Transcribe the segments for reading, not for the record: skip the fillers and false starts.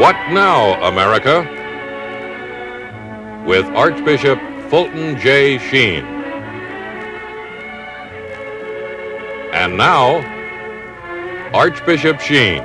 What Now, America? With Archbishop Fulton J. Sheen. And now, Archbishop Sheen.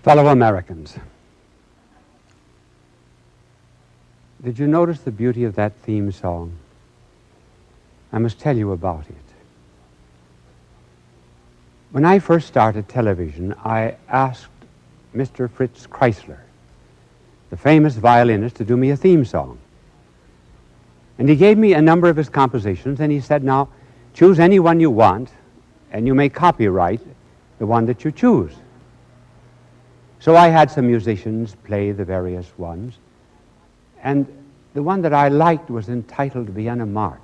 Fellow Americans, did you notice the beauty of that theme song? I must tell you about it. When I first started television, I asked Mr. Fritz Kreisler, the famous violinist, to do me a theme song. And he gave me a number of his compositions, and he said, now, choose any one you want, and you may copyright the one that you choose. So I had some musicians play the various ones, and the one that I liked was entitled Vienna March.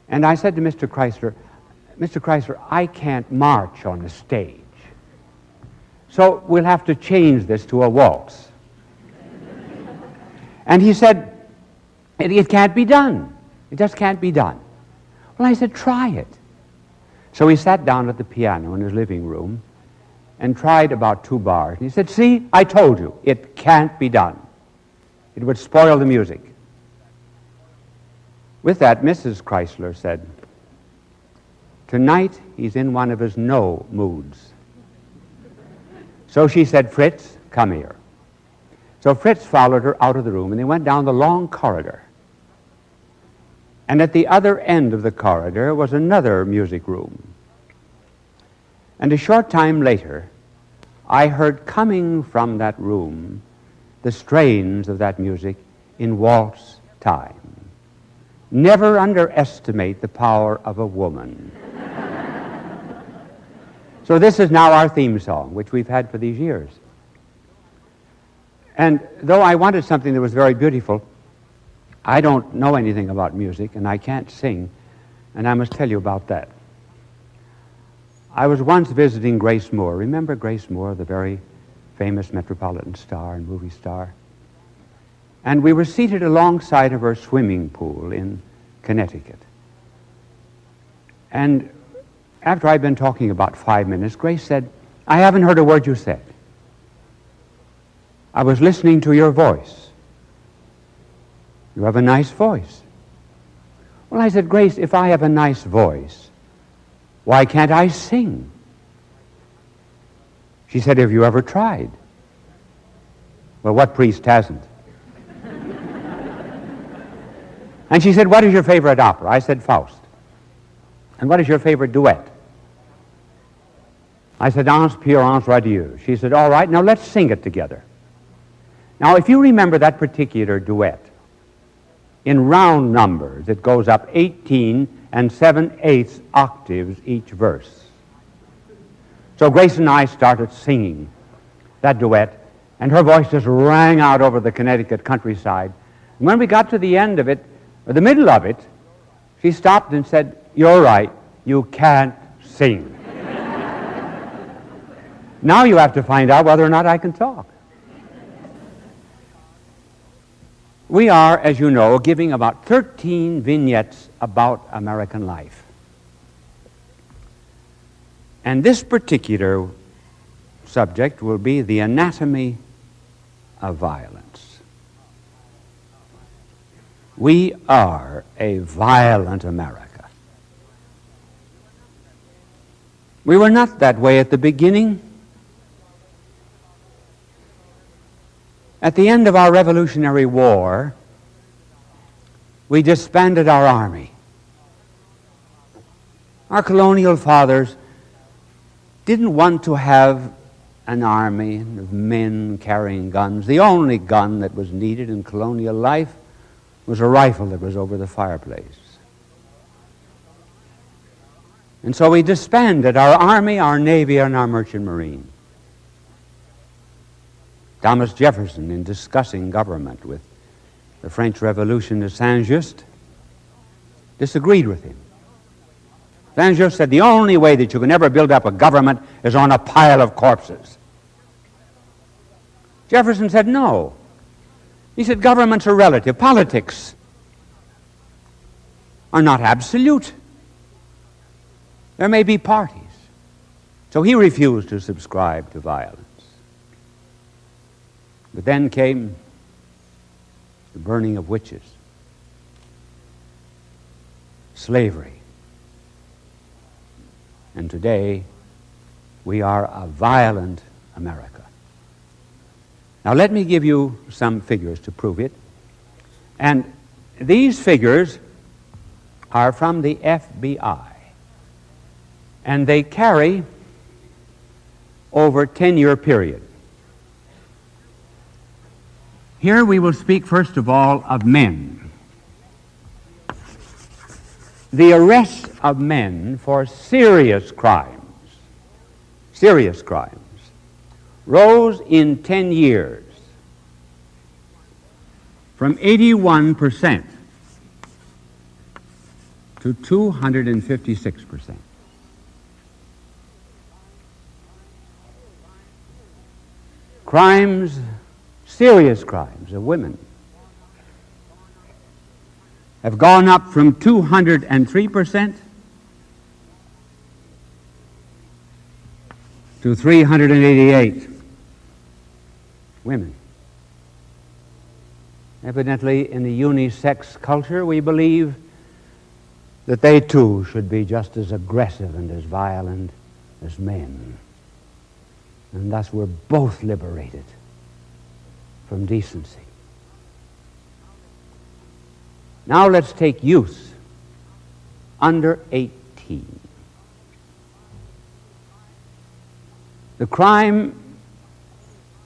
And I said to Mr. Kreisler, I can't march on the stage, so we'll have to change this to a waltz. And he said, it can't be done. It just can't be done. Well, I said, try it. So he sat down at the piano in his living room and tried about 2 bars. And he said, see, I told you, it can't be done. It would spoil the music. With that, Mrs. Kreisler said, tonight he's in one of his no moods. So she said, Fritz, come here. So Fritz followed her out of the room, and they went down the long corridor. And at the other end of the corridor was another music room. And a short time later, I heard coming from that room the strains of that music in waltz time. Never underestimate the power of a woman. So this is now our theme song, which we've had for these years. And though I wanted something that was very beautiful, I don't know anything about music, and I can't sing, and I must tell you about that. I was once visiting Grace Moore. Remember Grace Moore, the very famous metropolitan star and movie star? And we were seated alongside of her swimming pool in Connecticut. And after I'd been talking about 5 minutes, Grace said, I haven't heard a word you said. I was listening to your voice. You have a nice voice. Well, I said, Grace, if I have a nice voice, why can't I sing? She said, have you ever tried? Well, what priest hasn't? And she said, what is your favorite opera? I said, Faust. And what is your favorite duet? I said, Anse pure, Anse radieux. She said, all right, now let's sing it together. Now, if you remember that particular duet, in round numbers, it goes up 18 and 7/8 octaves each verse. So Grace and I started singing that duet, and her voice just rang out over the Connecticut countryside. And when we got to the end of it, or the middle of it, she stopped and said, you're right, you can't sing. Now you have to find out whether or not I can talk. We are, as you know, giving about 13 vignettes about American life. And this particular subject will be the anatomy of violence. We are a violent America. We were not that way at the beginning. At the end of our Revolutionary War, we disbanded our army. Our colonial fathers didn't want to have an army of men carrying guns. The only gun that was needed in colonial life was a rifle that was over the fireplace. And so we disbanded our army, our navy, and our merchant marine. Thomas Jefferson, in discussing government with the French revolutionist Saint-Just, disagreed with him. Saint-Just said the only way that you can ever build up a government is on a pile of corpses. Jefferson said no. He said governments are relative. Politics are not absolute. There may be parties. So he refused to subscribe to violence. But then came the burning of witches, slavery. And today, we are a violent America. Now, let me give you some figures to prove it. And these figures are from the FBI. And they carry over a 10-year period. Here we will speak first of all of men. The arrests of men for serious crimes, rose in 10 years from 81% to 256%. Crimes, serious crimes of women, have gone up from 203% to 388 women. Evidently, in the unisex culture, we believe that they too should be just as aggressive and as violent as men. And thus we're both liberated from decency. Now let's take youth under 18. The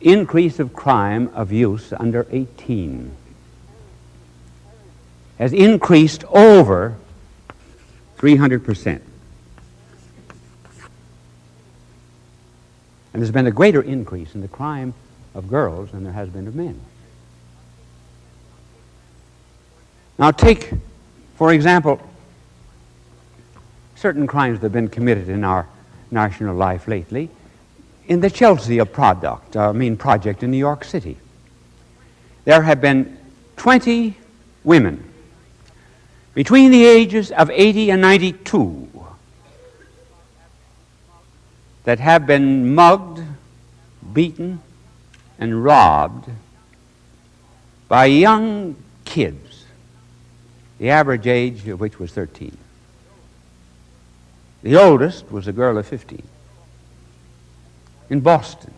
increase of crime of youth under 18 has increased over 300%. And there's been a greater increase in the crime of girls than there has been of men. Now take, for example, certain crimes that have been committed in our national life lately. In the Chelsea project in New York City, there have been 20 women between the ages of 80 and 92 that have been mugged, beaten, and robbed by young kids, the average age of which was 13. The oldest was a girl of 15. In Boston,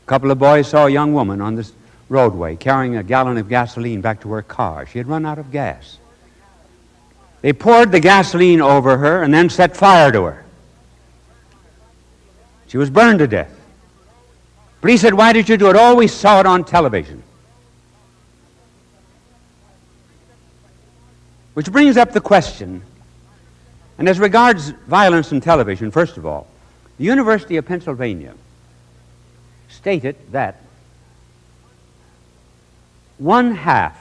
a couple of boys saw a young woman on this roadway carrying a gallon of gasoline back to her car. She had run out of gas. They poured the gasoline over her and then set fire to her. She was burned to death. Police said, "Why did you do it?" "Oh, we saw it on television." Which brings up the question, and as regards violence in television, first of all, the University of Pennsylvania stated that 1/2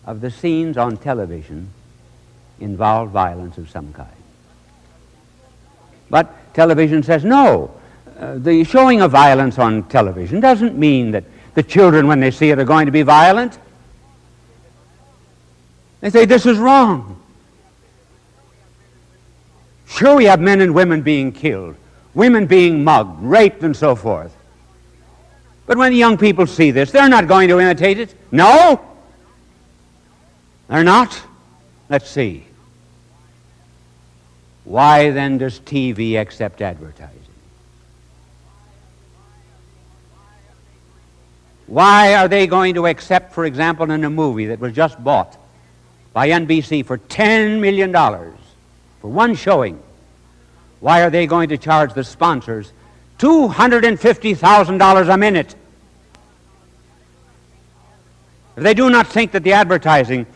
of the scenes on television involved violence of some kind. But television says no. The showing of violence on television doesn't mean that the children, when they see it, are going to be violent. They say this is wrong. Sure, we have men and women being killed, women being mugged, raped, and so forth. But when young people see this, they're not going to imitate it. No? They're not? Let's see. Why then does TV accept advertising? Why are they going to accept, for example, in a movie that was just bought by NBC for $10 million for one showing, why are they going to charge the sponsors $250,000 a minute? If they do not think that the advertising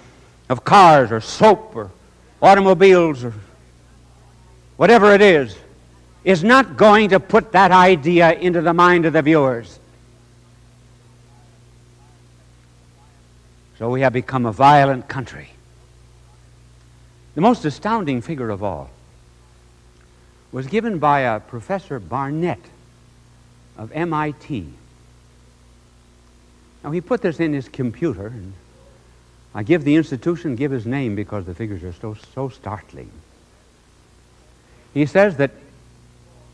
of cars or soap or automobiles or whatever it is not going to put that idea into the mind of the viewers. So we have become a violent country. The most astounding figure of all was given by a Professor Barnett of MIT. Now, he put this in his computer, and I give the institution, give his name because the figures are so startling. He says that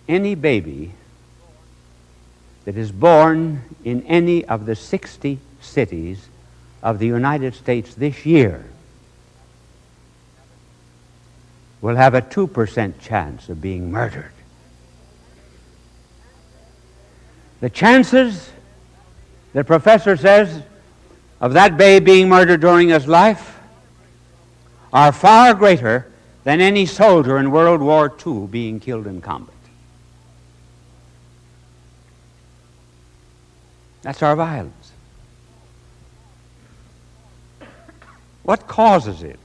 any baby that is born in any of the 60 cities of the United States this year will have a 2% chance of being murdered. The chances, the professor says, of that baby being murdered during his life are far greater than any soldier in World War II being killed in combat. That's our violence. What causes it?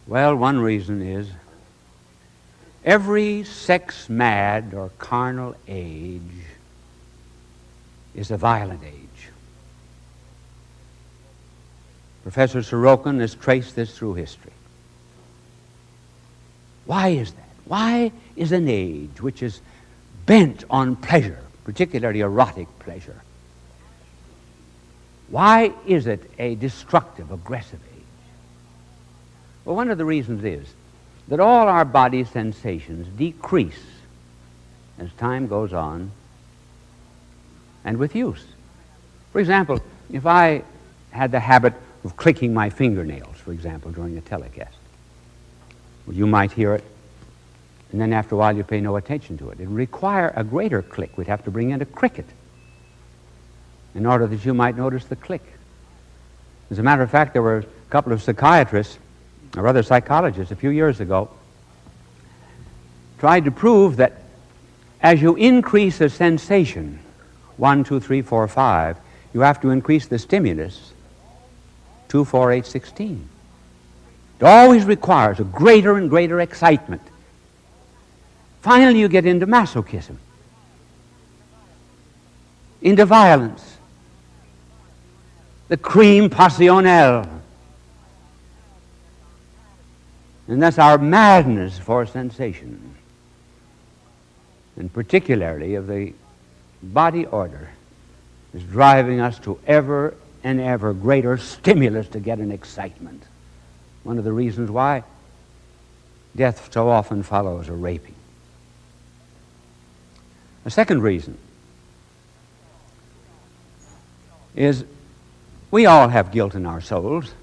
Well, one reason is every sex-mad or carnal age is a violent age. Professor Sorokin has traced this through history. Why is that? Why is an age which is bent on pleasure, particularly erotic pleasure, why is it a destructive, aggressive age? Well, one of the reasons is that all our body sensations decrease as time goes on and with use. For example, if I had the habit of clicking my fingernails, for example, during a telecast, well, you might hear it, and then after a while you pay no attention to it. It would require a greater click. We'd have to bring in a cricket in order that you might notice the click. As a matter of fact, there were a couple of psychiatrists, or other psychologists, a few years ago, tried to prove that as you increase a sensation, 1, 2, 3, 4, 5, you have to increase the stimulus, 2, 4, 8, 16. It always requires a greater and greater excitement. Finally, you get into masochism, into violence, the crime passionnel. And that's our madness for sensation, and particularly of the body order, is driving us to ever and ever greater stimulus to get an excitement. One of the reasons why death so often follows a raping. A second reason is we all have guilt in our souls.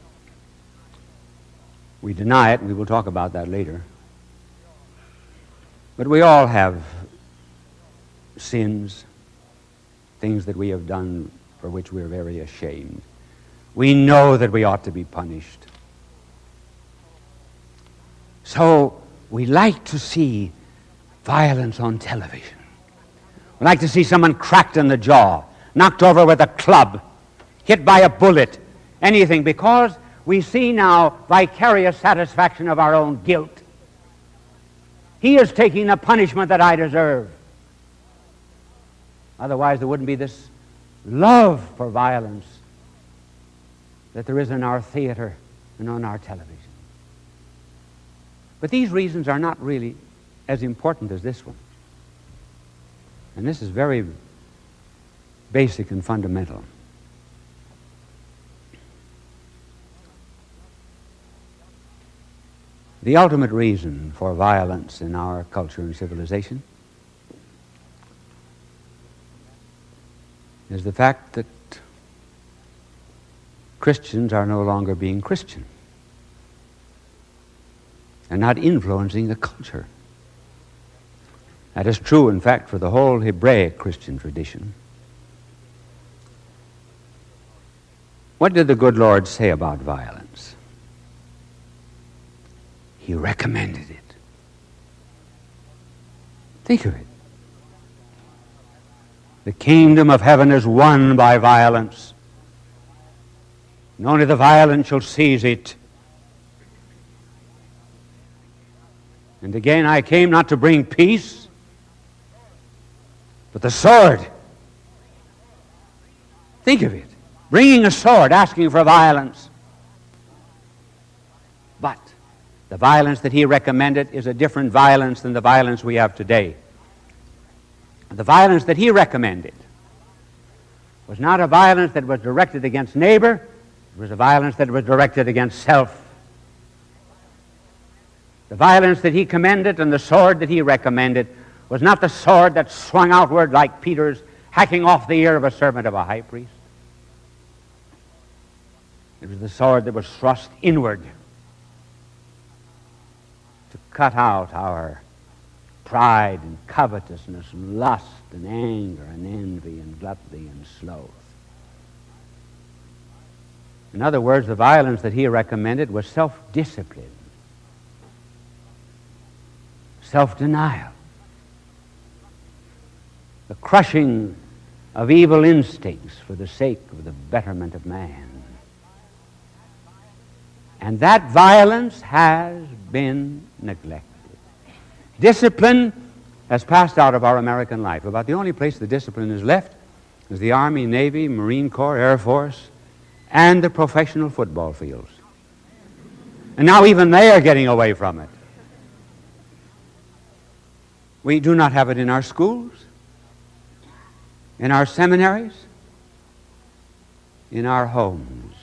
We deny it, and we will talk about that later. But we all have sins, things that we have done for which we're very ashamed. We know that we ought to be punished. So we like to see violence on television. We like to see someone cracked in the jaw, knocked over with a club, hit by a bullet, anything, because we see now vicarious satisfaction of our own guilt. He is taking the punishment that I deserve. Otherwise, there wouldn't be this love for violence that there is in our theater and on our television. But these reasons are not really as important as this one. And this is very basic and fundamental. The ultimate reason for violence in our culture and civilization is the fact that Christians are no longer being Christian and not influencing the culture. That is true, in fact, for the whole Hebraic Christian tradition. What did the good Lord say about violence? He recommended it. Think of it. The kingdom of heaven is won by violence, and only the violent shall seize it. And again, I came not to bring peace, but the sword. Think of it. Bringing a sword, asking for violence. But the violence that he recommended is a different violence than the violence we have today. The violence that he recommended was not a violence that was directed against neighbor. It was a violence that was directed against self. The violence that he commended and the sword that he recommended was not the sword that swung outward like Peter's hacking off the ear of a servant of a high priest. It was the sword that was thrust inward to cut out our pride and covetousness and lust and anger and envy and gluttony and sloth. In other words, the violence that he recommended was self-discipline, self-denial, the crushing of evil instincts for the sake of the betterment of man. And that violence has been neglected. Discipline has passed out of our American life. About the only place the discipline is left is the Army, Navy, Marine Corps, Air Force, and the professional football fields. And now even they are getting away from it. We do not have it in our schools, in our seminaries, in our homes.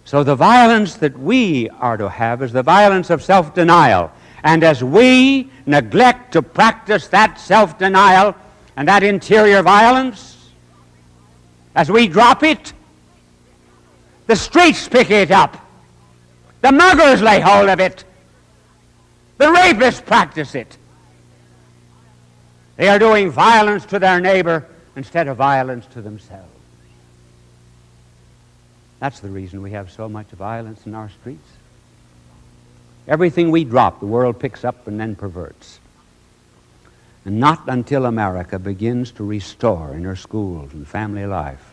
So the violence that we are to have is the violence of self-denial. And as we neglect to practice that self-denial and that interior violence, as we drop it, the streets pick it up. The muggers lay hold of it. The rapists practice it. They are doing violence to their neighbor instead of violence to themselves. That's the reason we have so much violence in our streets. Everything we drop, the world picks up and then perverts. And not until America begins to restore in her schools and family life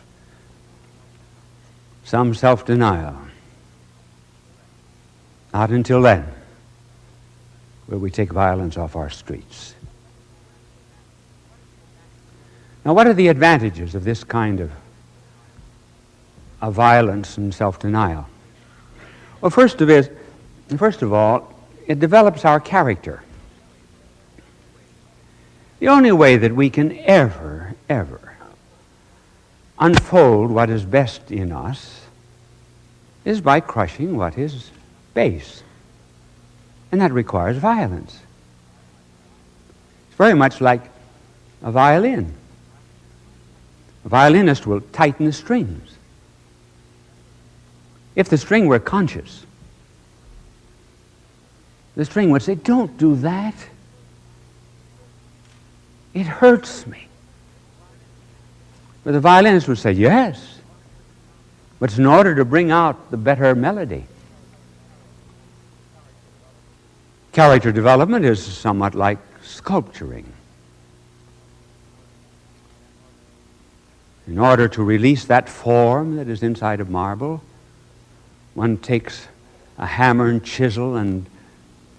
some self-denial, not until then will we take violence off our streets. Now, what are the advantages of this kind of violence and self-denial? Well, first of all, it develops our character. The only way that we can ever unfold what is best in us is by crushing what is base. And that requires violence. It's very much like a violin. A violinist will tighten the strings. If the string were conscious, the string would say, "Don't do that. It hurts me." But the violinist would say, "Yes, but it's in order to bring out the better melody." Character development is somewhat like sculpturing. In order to release that form that is inside of marble, one takes a hammer and chisel and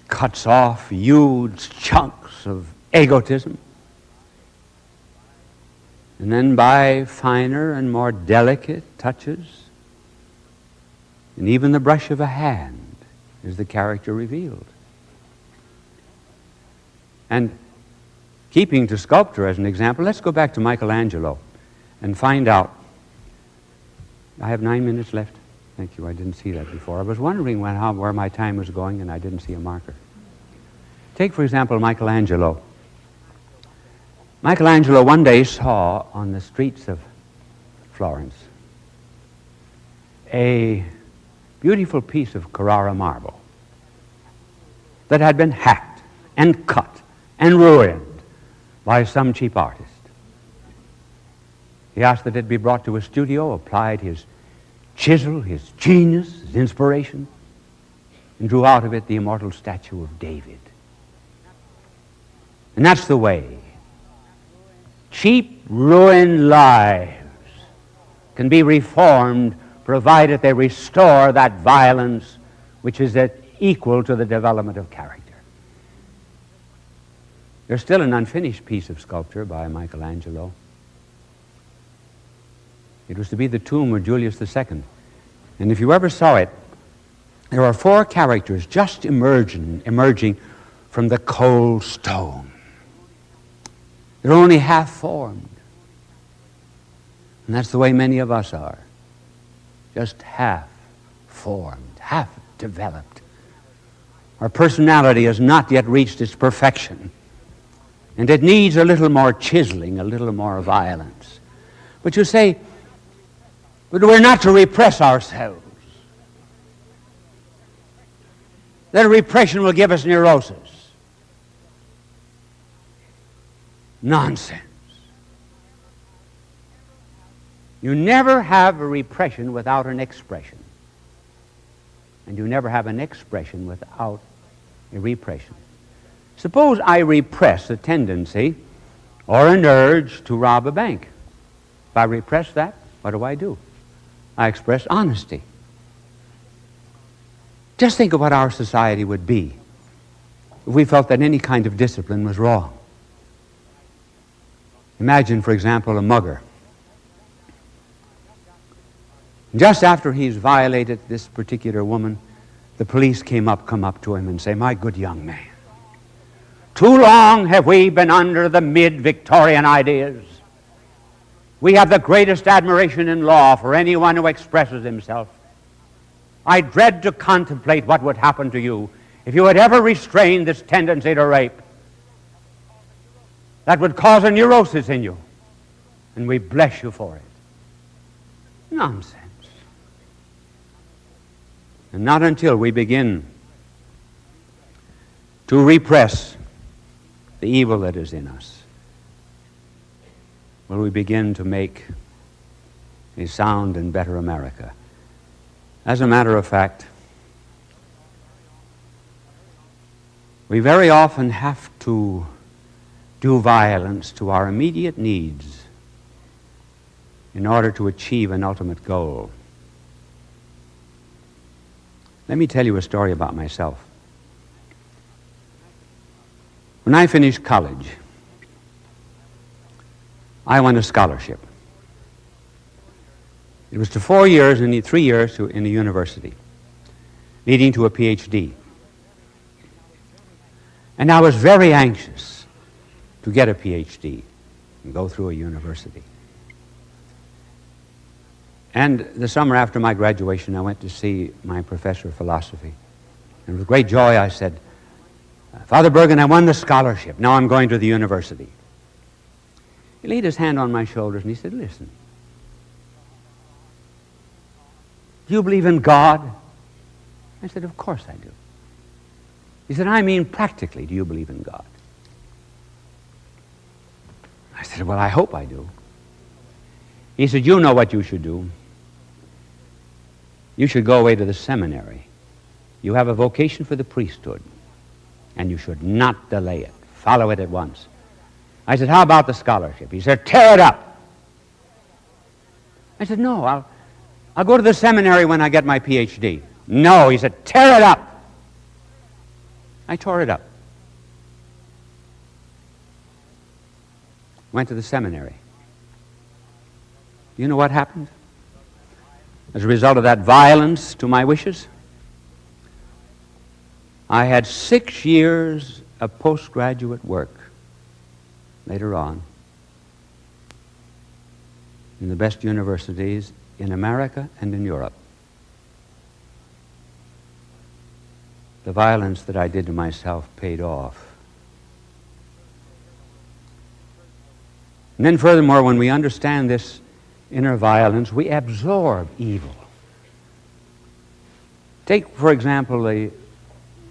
cuts off huge chunks of egotism. And then by finer and more delicate touches, and even the brush of a hand, is the character revealed. And keeping to sculpture as an example, let's go back to Michelangelo and find out. I have 9 minutes left. Thank you. I didn't see that before. I was wondering where my time was going, and I didn't see a marker. Take, for example, Michelangelo. Michelangelo one day saw on the streets of Florence a beautiful piece of Carrara marble that had been hacked and cut and ruined by some cheap artist. He asked that it be brought to his studio, applied his chisel, his genius, his inspiration, and drew out of it the immortal statue of David. And that's the way cheap, ruined lives can be reformed, provided they restore that violence which is equal to the development of character. There's still an unfinished piece of sculpture by Michelangelo. It was to be the tomb of Julius II. And if you ever saw it, there are 4 characters just emerging from the cold stone. They're only half formed. And that's the way many of us are. Just half formed, half developed. Our personality has not yet reached its perfection. And it needs a little more chiseling, a little more violence. But you say, but we're not to repress ourselves. That repression will give us neurosis. Nonsense. You never have a repression without an expression. And you never have an expression without a repression. Suppose I repress a tendency or an urge to rob a bank. If I repress that, what do? I express honesty. Just think of what our society would be if we felt that any kind of discipline was wrong. Imagine, for example, a mugger. Just after he's violated this particular woman, the police come up to him and say, "My good young man, too long have we been under the mid-Victorian ideas. We have the greatest admiration in law for anyone who expresses himself. I dread to contemplate what would happen to you if you had ever restrained this tendency to rape. That would cause a neurosis in you, and we bless you for it." Nonsense. And not until we begin to repress the evil that is in us will we begin to make a sound and better America. As a matter of fact, we very often have to do violence to our immediate needs in order to achieve an ultimate goal. Let me tell you a story about myself. When I finished college, I won a scholarship. It was to 4 years and 3 years in the university, leading to a PhD. And I was very anxious to get a PhD and go through a university. And the summer after my graduation, I went to see my professor of philosophy. And with great joy, I said, "Father Bergen, I won the scholarship. Now I'm going to the university." He laid his hand on my shoulders and he said, "Listen, do you believe in God?" I said, "Of course I do." He said, "I mean practically, do you believe in God?" I said, "Well, I hope I do." He said, "You know what you should do. You should go away to the seminary. You have a vocation for the priesthood, and you should not delay it. Follow it at once." I said, "How about the scholarship?" He said, "Tear it up." I said, "No, I'll go to the seminary when I get my PhD." "No," he said, "tear it up." I tore it up. Went to the seminary. You know what happened? As a result of that violence to my wishes, I had 6 years of postgraduate work later on in the best universities in America and in Europe. The violence that I did to myself paid off. And then furthermore, when we understand this inner violence, we absorb evil. Take, for example, the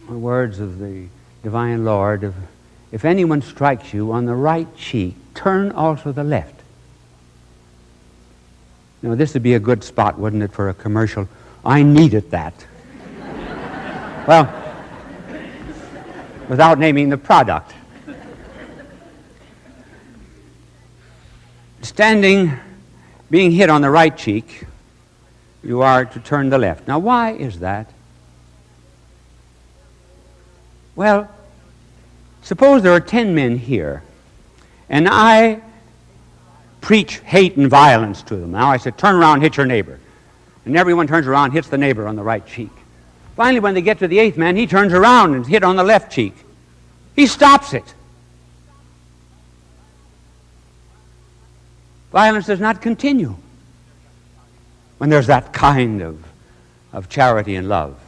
words of the divine Lord, if anyone strikes you on the right cheek, turn also the left. You know, this would be a good spot, wouldn't it, for a commercial? I needed that. Well, without naming the product. Being hit on the right cheek, you are to turn the left. Now, why is that? Well, suppose there are 10 men here, and I preach hate and violence to them. Now I said, turn around, hit your neighbor. And everyone turns around, hits the neighbor on the right cheek. Finally, when they get to the eighth man, he turns around and hit on the left cheek. He stops it. Violence does not continue when there's that kind of charity and love.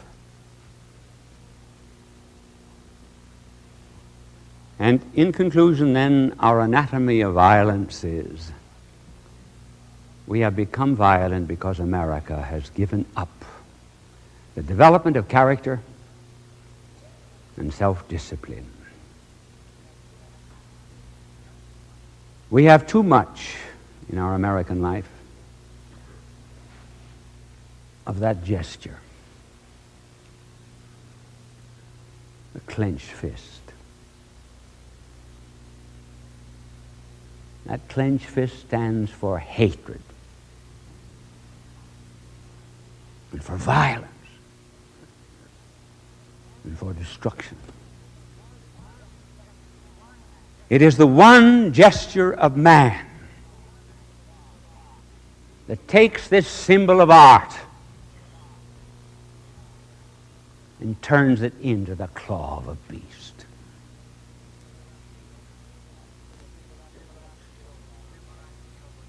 And in conclusion, then, our anatomy of violence is we have become violent because America has given up the development of character and self-discipline. We have too much in our American life of that gesture, the clenched fist. That clenched fist stands for hatred and for violence and for destruction. It is the one gesture of man that takes this symbol of art and turns it into the claw of a beast.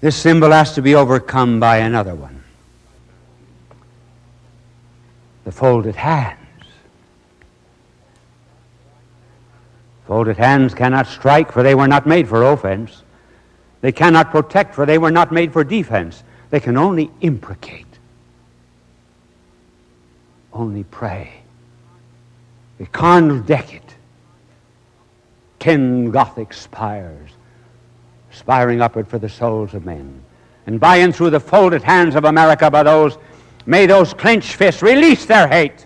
This symbol has to be overcome by another one. The folded hands. Folded hands cannot strike, for they were not made for offense. They cannot protect, for they were not made for defense. They can only imprecate, only pray. The carnal decade, 10 Gothic spires, spiring upward for the souls of men. And by and through the folded hands of America, may those clenched fists release their hate.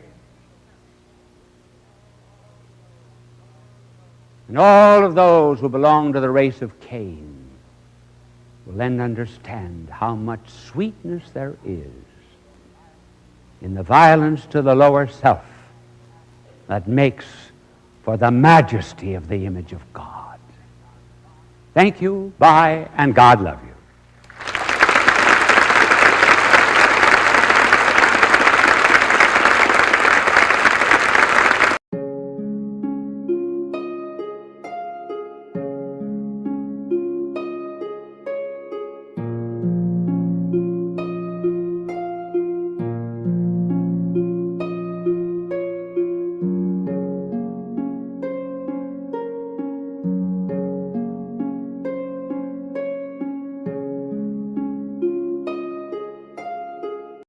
And all of those who belong to the race of Cain will then understand how much sweetness there is in the violence to the lower self that makes for the majesty of the image of God. Thank you, bye, and God love you.